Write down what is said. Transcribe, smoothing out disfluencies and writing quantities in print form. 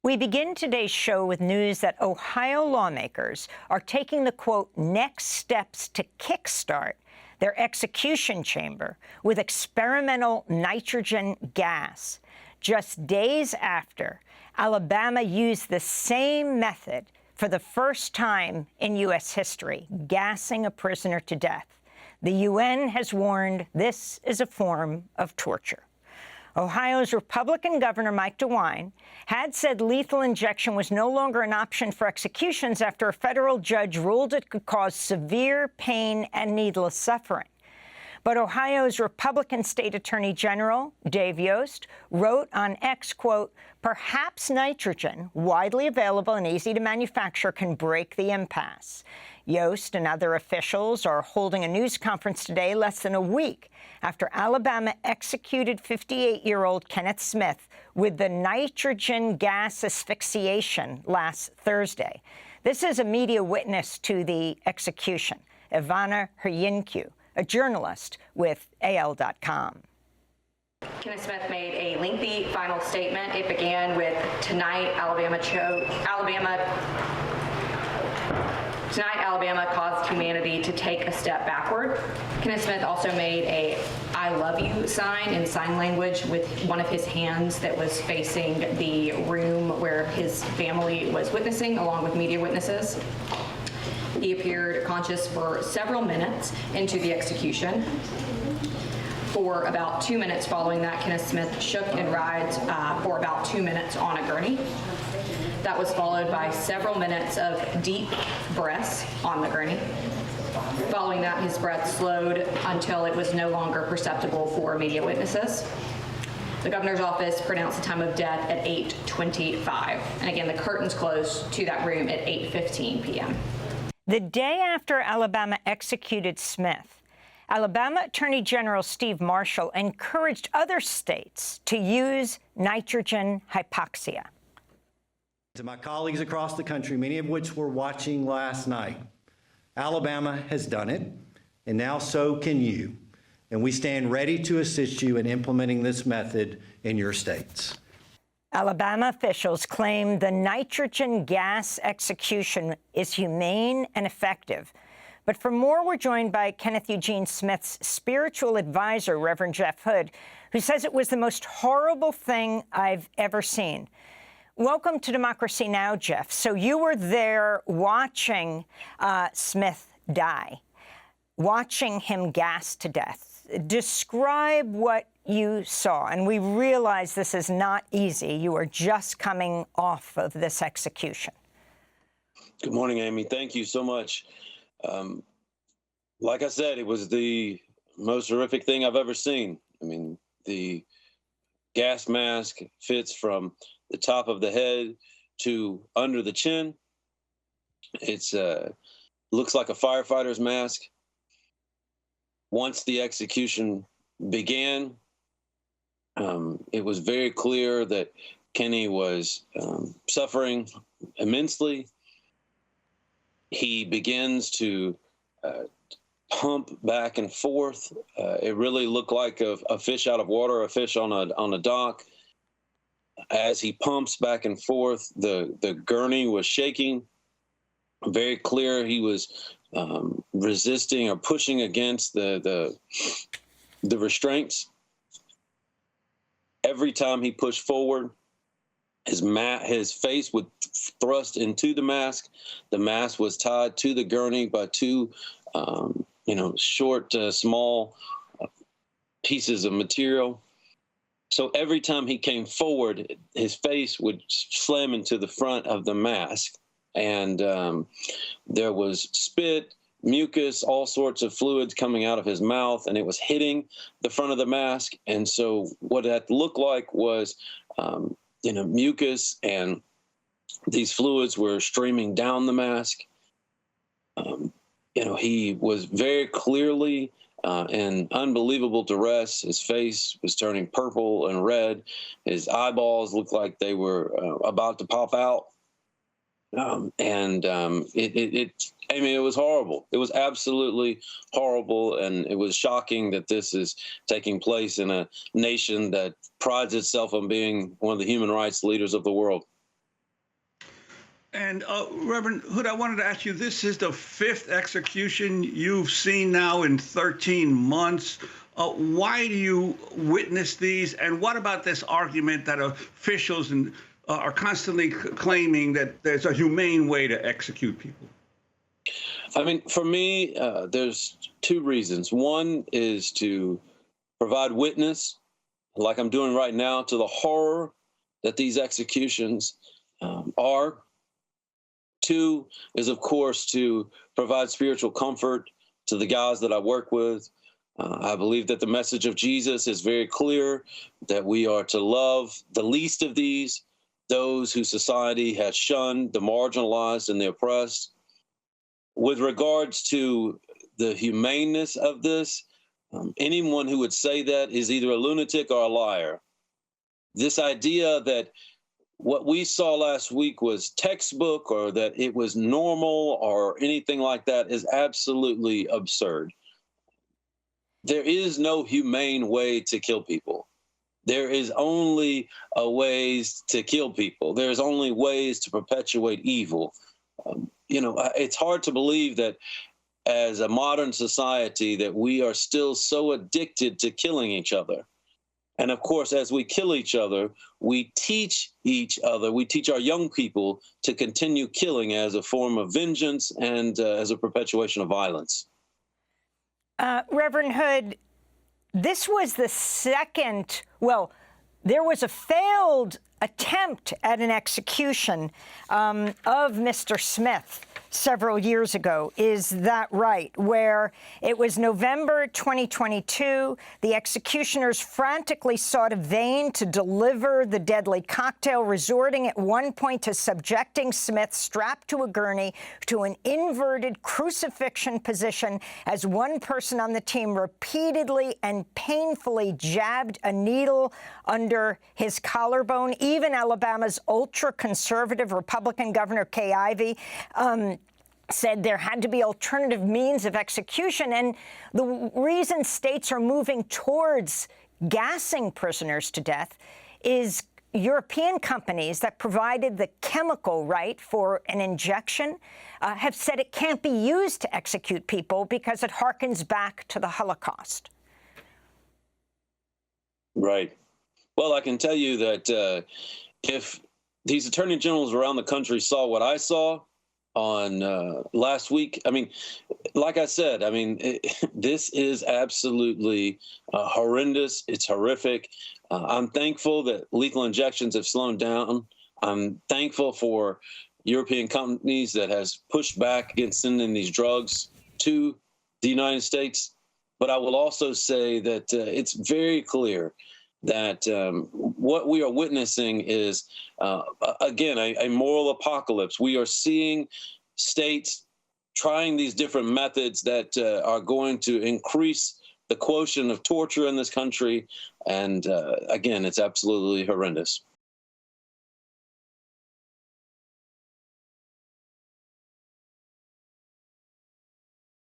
We begin today's show with news that Ohio lawmakers are taking the, quote, next steps to kickstart their execution chamber with experimental nitrogen gas, just days after Alabama used the same method for the first time in U.S. history, gassing a prisoner to death. The UN has warned this is a form of torture. Ohio's Republican Governor Mike DeWine had said lethal injection was no longer an option for executions after a federal judge ruled it could cause severe pain and needless suffering. But Ohio's Republican State Attorney General, Dave Yost, wrote on X, quote, perhaps nitrogen, widely available and easy to manufacture, can break the impasse. Yost and other officials are holding a news conference today, less than a week after Alabama executed 58-year-old Kenneth Smith with the nitrogen gas asphyxiation last Thursday. This is a media witness to the execution, Ivana Hryynkiw, a journalist with AL.com. Kenneth Smith made a lengthy final statement. It began with, Tonight, Alabama caused humanity to take a step backward. Kenneth Smith also made a I love you sign in sign language with one of his hands that was facing the room where his family was witnessing, along with media witnesses. He appeared conscious for several minutes into the execution. For about 2 minutes following that, Kenneth Smith shook and writhed for about 2 minutes on a gurney. That was followed by several minutes of deep breaths on the gurney. Following that, his breath slowed until it was no longer perceptible for media witnesses. The governor's office pronounced the time of death at 8:25. And again, the curtains closed to that room at 8:15 p.m. The day after Alabama executed Smith, Alabama Attorney General Steve Marshall encouraged other states to use nitrogen hypoxia. To my colleagues across the country, many of which were watching last night, Alabama has done it, and now so can you. And we stand ready to assist you in implementing this method in your states. Alabama officials claim the nitrogen gas execution is humane and effective. But for more, we're joined by Kenneth Eugene Smith's spiritual advisor, Reverend Jeff Hood, who says it was the most horrible thing I've ever seen. Welcome to Democracy Now!, Jeff. So you were there watching Smith die, watching him gassed to death. Describe what you saw. And we realize this is not easy. You are just coming off of this execution. Good morning, Amy. Thank you so much. Like I said, it was the most horrific thing I've ever seen. I mean, the gas mask fits from the top of the head to under the chin. It's looks like a firefighter's mask. Once the execution began, it was very clear that Kenny was suffering immensely. He begins to pump back and forth. It really looked like a fish out of water, a fish on a dock. As he pumps back and forth, the gurney was shaking. Very clear he was resisting or pushing against the restraints. Every time he pushed forward, his face would thrust into the mask. The mask was tied to the gurney by two, short, small pieces of material. So every time he came forward, his face would slam into the front of the mask. And there was spit, mucus, all sorts of fluids coming out of his mouth, and it was hitting the front of the mask. And so what that looked like was, mucus, and these fluids were streaming down the mask. He was very clearly in unbelievable duress. His face was turning purple and red. His eyeballs looked like they were about to pop out. It was horrible. It was absolutely horrible, and it was shocking that this is taking place in a nation that prides itself on being one of the human rights leaders of the world. And Reverend Hood, I wanted to ask you, this is the 5th execution you've seen now in 13 months. Why do you witness these? And what about this argument that officials are constantly claiming that there's a humane way to execute people? I mean, for me, there's 2 reasons. One is to provide witness, like I'm doing right now, to the horror that these executions are. 2 is, of course, to provide spiritual comfort to the guys that I work with. I believe that the message of Jesus is very clear, that we are to love the least of these, those whose society has shunned, the marginalized and the oppressed. With regards to the humaneness of this, anyone who would say that is either a lunatic or a liar. This idea that what we saw last week was textbook or that it was normal or anything like that is absolutely absurd. There is no humane way to kill people. There is only ways to kill people. There's only ways to perpetuate evil. It's hard to believe that as a modern society that we are still so addicted to killing each other. And of course, as we kill each other, we teach each other, we teach our young people to continue killing as a form of vengeance and as a perpetuation of violence. Reverend Hood, this was the second, well, there was a failed attempt at an execution of Mr. Smith several years ago. Is that right? Where it was November 2022, the executioners frantically sought a vein to deliver the deadly cocktail, resorting at one point to subjecting Smith strapped to a gurney to an inverted crucifixion position as one person on the team repeatedly and painfully jabbed a needle under his collarbone. Even Alabama's ultra-conservative Republican Governor Kay Ivey said there had to be alternative means of execution. And the reason states are moving towards gassing prisoners to death is European companies that provided the chemical right for an injection have said it can't be used to execute people because it harkens back to the Holocaust. Right. Well, I can tell you that if these attorney generals around the country saw what I saw on last week, I mean, like I said, this is absolutely horrendous. It's horrific. I'm thankful that lethal injections have slowed down. I'm thankful for European companies that has pushed back against sending these drugs to the United States. But I will also say that it's very clear that what we are witnessing is, again, a moral apocalypse. We are seeing states trying these different methods that are going to increase the quotient of torture in this country. And again, it's absolutely horrendous.